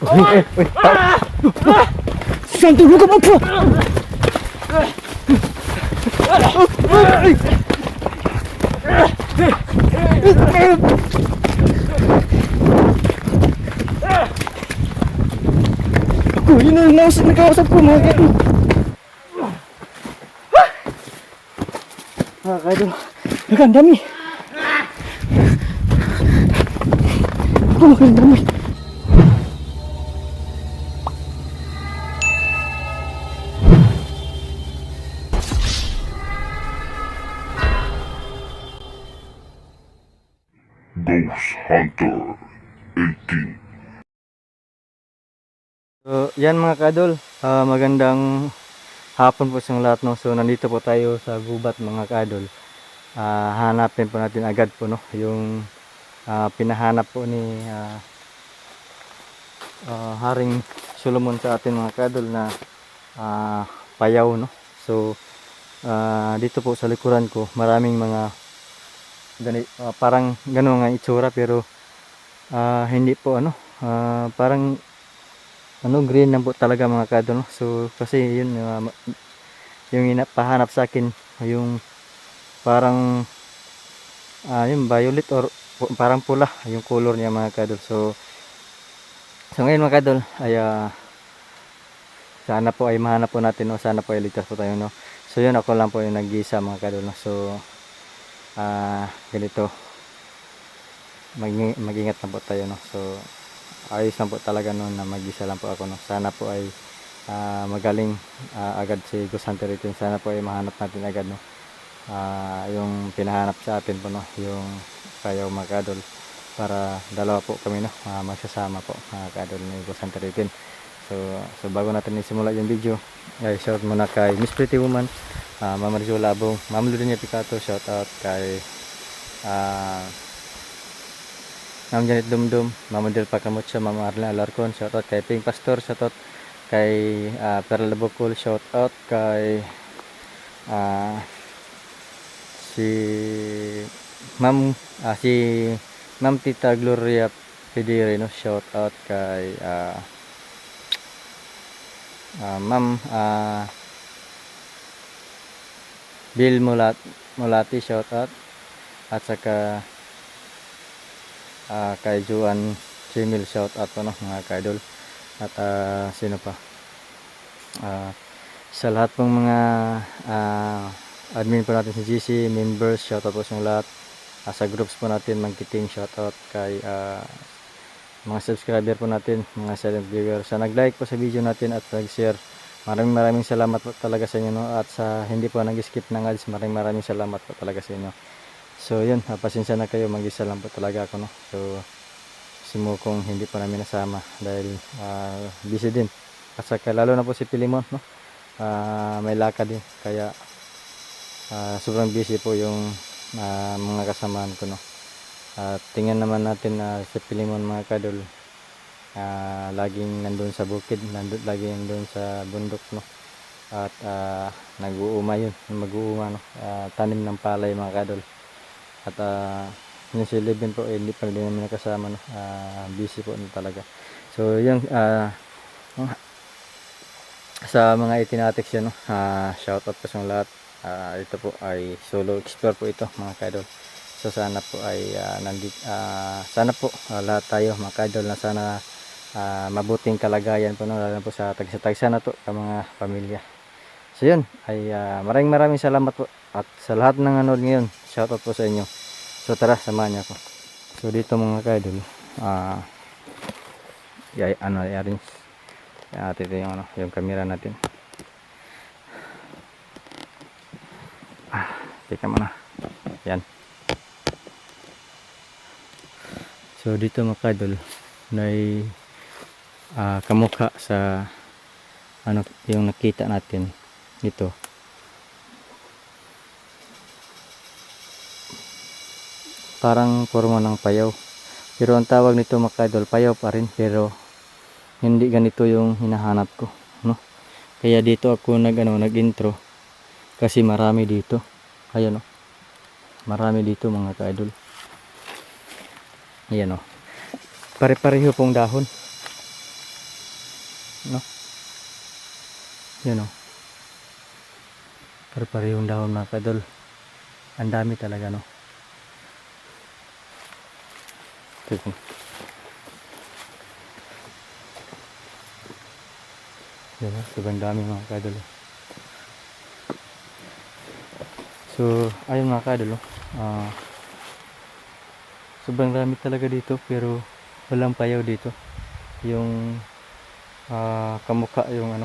Uy. Santo luka mo po. Ako, yun ang nakausap ko mga kaidol. Mga kaidol, ang dami. Ako, ang dami. Ghost Hunter 18. So, yan mga kadol, magandang hapon po sa lahat, no? So, nandito po tayo sa gubat mga kadol. Hanapin po natin agad po, no? Yung pinahanap po ni Haring Solomon sa atin mga kadol na payaw, no? So, dito po sa likuran ko, maraming mga parang gano'n nga itsura, pero hindi po parang green lang po talaga mga kadol, no? So kasi yun yung inapahanap sa akin yung parang yung violet or parang pula yung color niya mga kadol. So ngayon mga kadol ay sana po ay mahanap po natin, no? Sana po ay ligtas po tayo, no? So yun, ako lang po yung nag-iisa mga kadol, no? So ganito, mag-ingat na po tayo, no? So ayos lang po talaga noon na mag-isa lang po ako, no? Sana po ay magaling agad si Ghost Hunter 18. Sana po ay mahanap natin agad, no? Yung pinahanap sa atin po, no? Yung payaw mga kadol, para dalawa po kami, no? Magsasama po mga kadol ni Ghost Hunter 18. So bago natin isimula yung video, ay shout muna kay Miss Pretty Woman, Ma'am Rizzo Labong, Ma'am Ludinia Picato, shout out kay Ma'am Janet Dumdum, Ma'am Del Pacamutsa, Ma'am Arlene Alarcon, shout out kay Ping Pastor, shout out kay Perla Bukol, shout out kay si Ma'am Tita Gloria Pedire, no? Shout out kay Ma'am Bill Mulati, shout out, at saka kay Juan Chimil, shout out po, no, mga kaidol. At sino pa, sa lahat pong mga admin po natin sa GC members, shout out po sa lahat. Sa groups po natin Mangkiting, shout out kay mga subscriber po natin, mga silent viewer, sa nag-like po sa video natin at nag-share. Maraming salamat po talaga sa inyo, no? At sa hindi po nag-skip ng ads, maraming salamat po talaga sa inyo. So yun, pasensya na kayo, mag-isa lang po talaga ako, no? So simukong hindi po namin nasama dahil busy din. At saka lalo na po si Pilimon, no? May lakad din, kaya sobrang busy po yung mga kasamaan ko, no? Tingnan naman natin si Pilimon mga kadol, laging nandun sa bukid, laging nandun sa bundok, no? At nag-uuma yun, mag-uuma, no? Tanim ng palay mga kadol. At yung si Levin po, hindi pa rin namin nakasama, no? Busy po na talaga. So yung sa mga itinatext yan, no? Shout out po sa lahat. Ito po ay solo explore po ito mga kadol. So sana po ay sana po lahat tayo mga kadol na sana mabuting kalagayan po, no? Lalo po sa tagsa na to sa mga pamilya. So yun, ay maraming salamat po. At sa lahat ng nanood ngayon, shout out po sa inyo. So tara, samahan niyo ako. So dito mga kadol, i-arrange natin yung camera natin. Teka muna. Yan. So dito mga kadol, may kamukha sa yung nakita natin dito. Parang forma ng payaw, pero ang tawag nito mga kadol, payaw pa rin, pero hindi ganito yung hinahanap ko, no? Kaya dito ako nag-intro kasi marami dito. Ayan, no? Marami dito mga kadol. Ayan, no? Pare-pareho pong dahon. no? Yun o. Pare-parehong dahon mga kadol. Ang dami talaga, no? Ito. Yan, sobrang dami mga kadol. So, ayun mga kadol, sobrang dami talaga dito pero walang payaw dito. Yung kamukha yung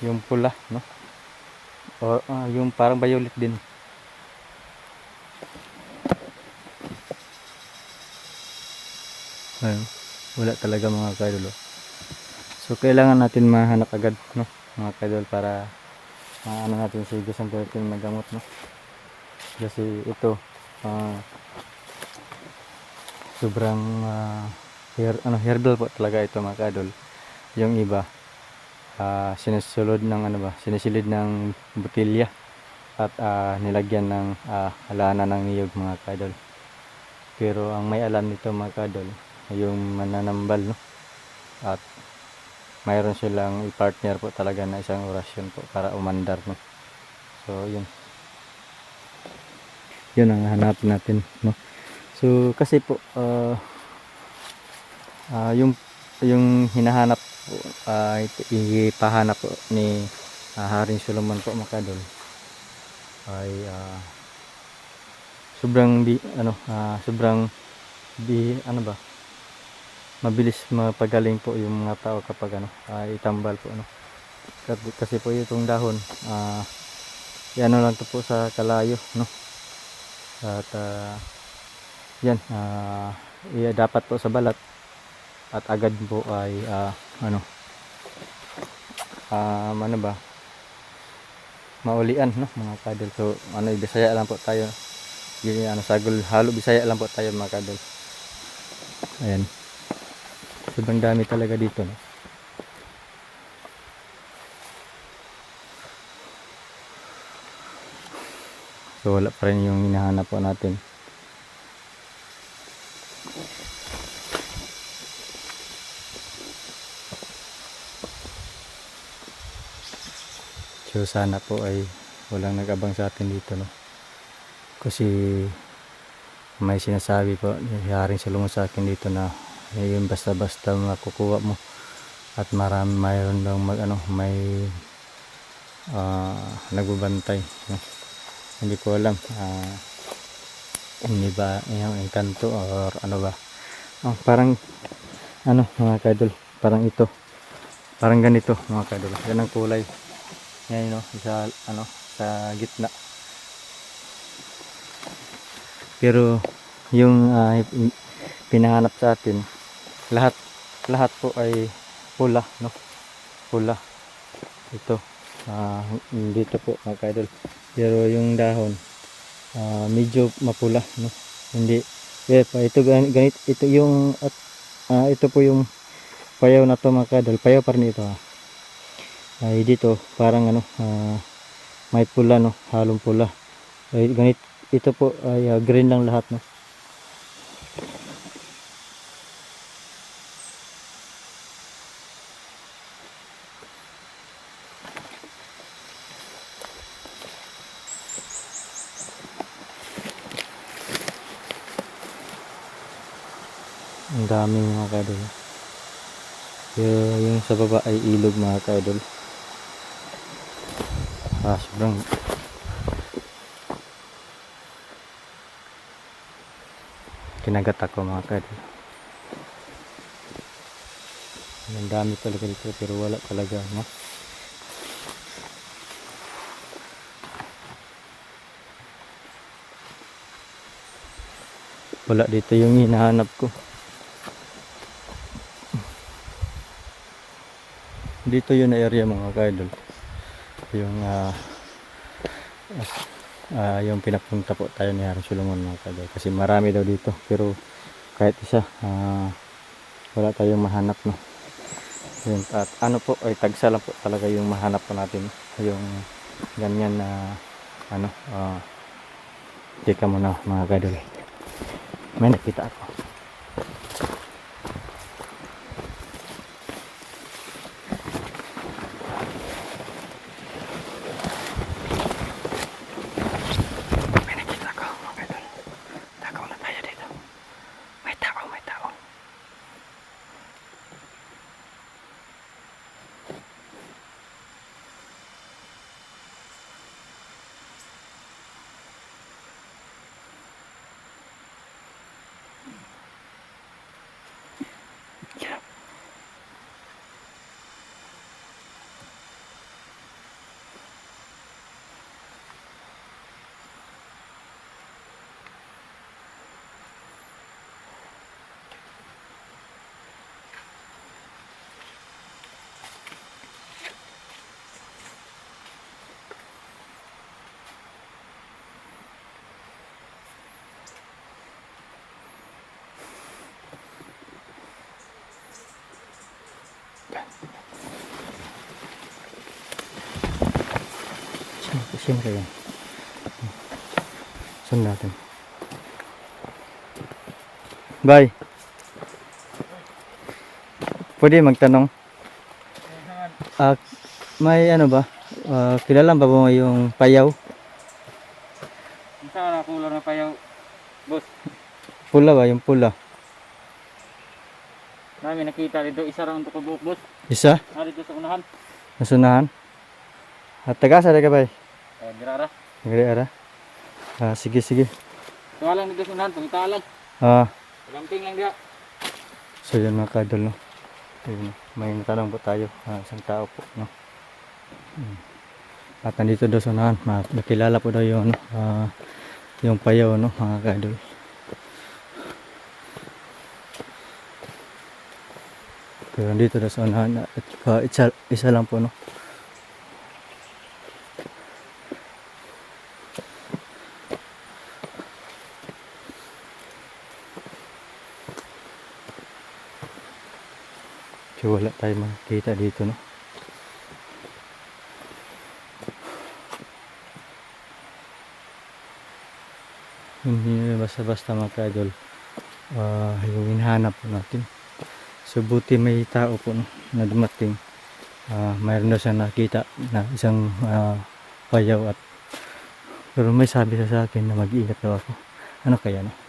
yung pula, no? O yung parang violet din. Ayun, wala talaga mga kadol. So kailangan natin mahanap agad, no, mga kadol, para ano natin si Gusang natin magamot, no? Kasi ito sobrang herbal po talaga ito mga kadol. Yung iba sinisilid ng botilya at nilagyan ng alana ng niyog mga kadol. Pero ang may alam nito mga kadol ay yung mananambal, no? At mayroon silang i-partner po talaga na isang orasyon po para umandar, no? So yun ang hanapin natin, no? So kasi po yung hinahanap po, ipahanap po ni Haring Solomon po mga kadol ay mabilis mapagaling po yung mga tao kapag itambal po, no? Kasi po itong dahon yan lang to po sa kalayo, no? At yan dapat po sa balat at agad po ay maulian, no mga kadol. So Bisaya lang po tayo, sagol halo Bisaya lang po tayo mga kadol. Ayan, sobrang dami talaga dito, no? So wala pa rin yung hinahanap po natin. So sana po ay walang nag-abang sa atin dito, no? Kasi may sinasabi po ni Haring Solomon sa akin dito na yung basta-basta makukuha mo at mayroon daw may nagbabantay, no? Hindi ko alam hindi ba yung engkanto or ano ba. Parang mga kadol, parang ito, parang ganito mga kadol. Yan ang kulay. Yan, no, sa gitna. Pero yung pinahanap sa atin, lahat po ay pula, no? Pula. Ito dito po mga kadol. Pero yung dahon medyo mapula, no? Hindi ito ganito, ito yung ito po yung payaw na to mga kadol. Payaw pa rin ito ay dito parang may pula, no? Halong pula. Ay ganito, ito po ay green lang lahat, no? Ang daming mga kadol. Yung sa baba ay ilog mga kadol. Sobrang kinagat ako mga kadol. Ang dami talaga dito pero wala talaga, no? Wala dito yung hinahanap ko. Dito yun na area mga kadol, yung pinapunta po tayo ni Haring Solomon mga kadol, kasi marami daw dito pero kahit isa wala tayong mahanap, no? Yun, at po ay tagsa lang po talaga yung mahanap po natin, yung ganyan na teka muna mga kadol, may nakita ako. Siyempre yan. Sunod natin. Bye. Pwede magtanong. May ano ba? Kilala ba mo yung payaw? Saan na kulor na payaw, boss? Pula ba? Yung pula. Namin nakita dito, isa raw ko buhok, boss. Isa? Dito sa unahan. Nasunahan? At tagasa ka ba? Girara. Nagre ara. Sige sige. Tuwalang dito sa unahan, pangitalan. Gamping lang dia. So yun mga kadol, no? Ayun, may natanong po tayo. Isang tao po, no? At nandito daw sa unahan, nakilala po daw yung, yung payaw, no? Mga kadol. Pero nandito daw sa unahan, at isa lang po, no? So wala tayo makikita dito, no? Hindi basta-basta mga ka-idol. Yung hinahanap po natin. So buti may tao po, no, na dumating. Mayroon na siyang nakita na isang payaw at pero may sabi sa akin na mag-iingat daw ako. Ano kaya, no?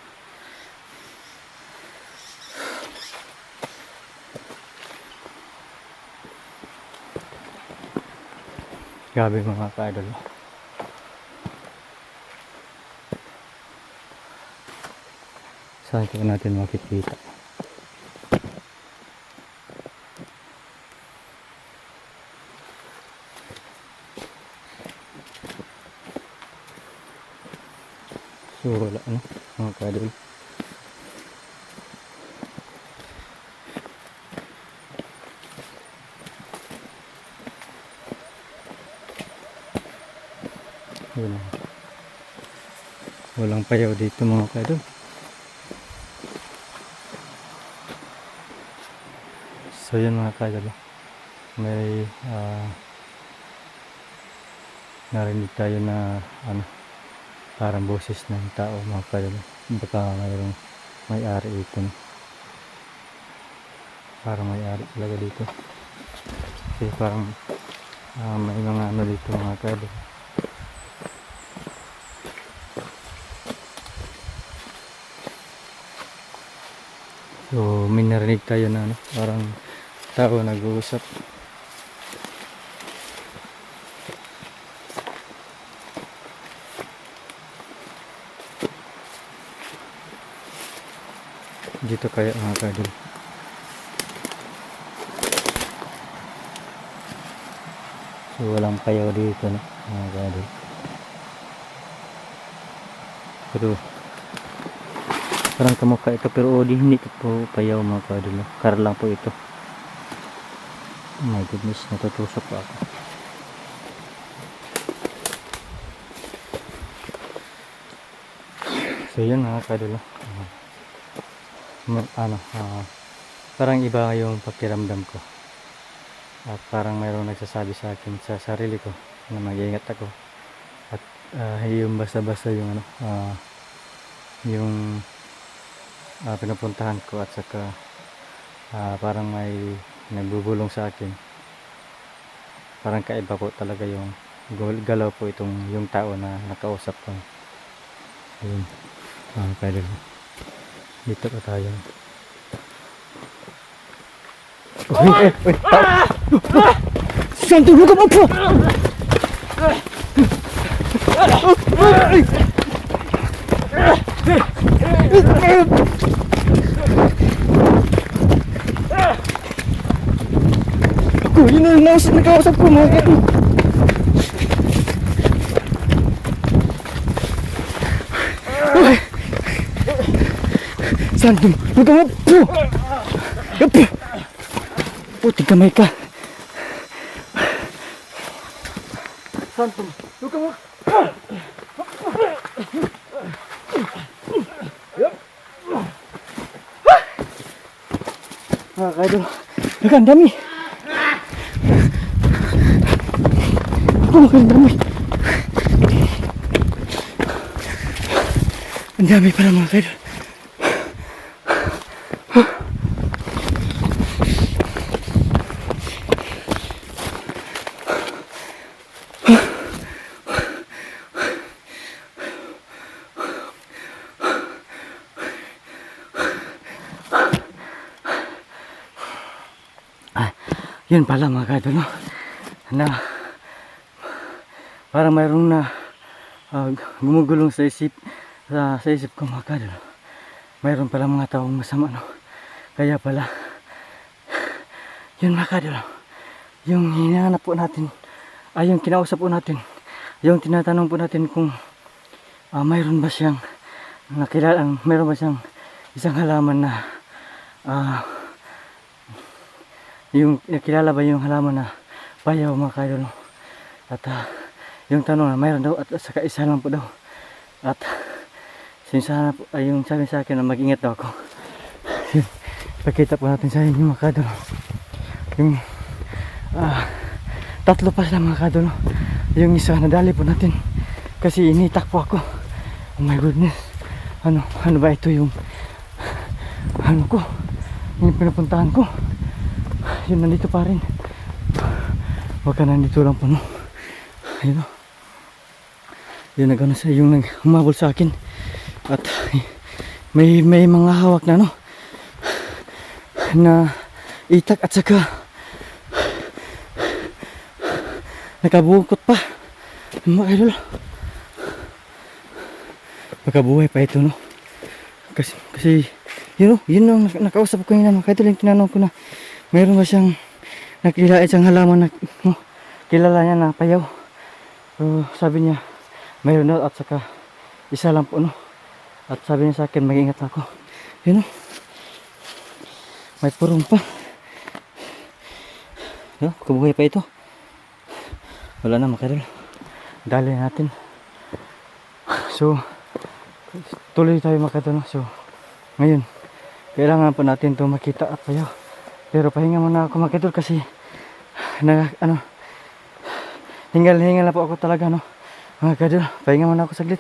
Grabe mga ka-idol. Saan ko natin makikita? So wala, ano, mga ka-idol. Yun. Walang payaw dito mga ka-idol. So yun mga ka-idol, may narinig tayo na ano, parang boses ng tao mga ka-idol. Baka mayroong may-ari ito, no? Parang may-ari talaga dito kasi parang may mga ano dito mga ka-idol. So may narinig tayo na ano, parang tao nag-uusap. Dito kaya mga ka-idol. So walang payaw dito, no, mga ka-idol. Pero parang kamukha ito, pero hindi ito po payaw mga ka-idol, no? Kar lang po ito. Oh my goodness, natutusok pa ako. So yun mga ka-idol, no? Parang iba yung pakiramdam ko. At parang mayroong nagsasabi sa akin sa sarili ko na mag-iingat ako. At yung basta-basta yung ano, yung pinupuntahan ko, at saka parang may nagbubulong sa akin. Parang kaiba po talaga yung galaw po itong yung tao na nakausap ko. Ayun, pwede mo. Dito pa tayo. Uy, tao! Santo, huwag ka mo po! Ako, yun na nakausap ko mga kapatid. Santo, huwag ka mo po! Puti kamay ka. Santo, huwag ka mo! Kaidol, ang dami. Ang dami. Ang dami pala mga kaidol. Yun pala mga kaidol, no? Na parang mayroong na gumugulong sa isip ko mga kaidol. Mayroon pala mga taong masama, no? Kaya pala yun mga kaidol, yung hinahanap po natin ay yung kinausap po natin, yung tinatanong po natin kung mayroon ba siyang nakilala, mayroon ba siyang isang halaman na yung nakilala ba yung halaman na bayaw mga kaidol, no? At yung tanong na mayroon daw at saka isa lang po daw. At sinsana po, yung sabi sa akin na mag-ingat daw ako. Pakita po natin sa inyo mga kaidol. Yung tatlo pa sila mga kaidol, no? Yung isa nadali po natin kasi initak po ako. Oh my goodness, ano ba ito yung yung pinupuntahan ko. Yun, nandito pa rin. Baka nandito lang po, no? Ayun, no? Yun, yung humabol sa akin. At may mga hawak na, no? Na itak at saka nakabukot pa. Mga idol, baka buhay pa ito, no? Kasi yun, ang nakausap ko yun, mga idol. Yung tinanong ko na mayroon ba siyang nakilala isang halaman na kilala niya na payaw. So, sabi niya mayroon daw at saka isa lang po, no? At sabi niya sa akin mag-ingat ako. Yun, no? May purong pa. Yun, kabuhay pa ito. Wala na mga idol, dali natin. So tuloy tayo mga idol, no? So ngayon kailangan po natin ito makita at payaw. Pero pahinga muna ako mga idol kasi hingal na po ako talaga, no? Mga idol, pahinga muna ako saglit.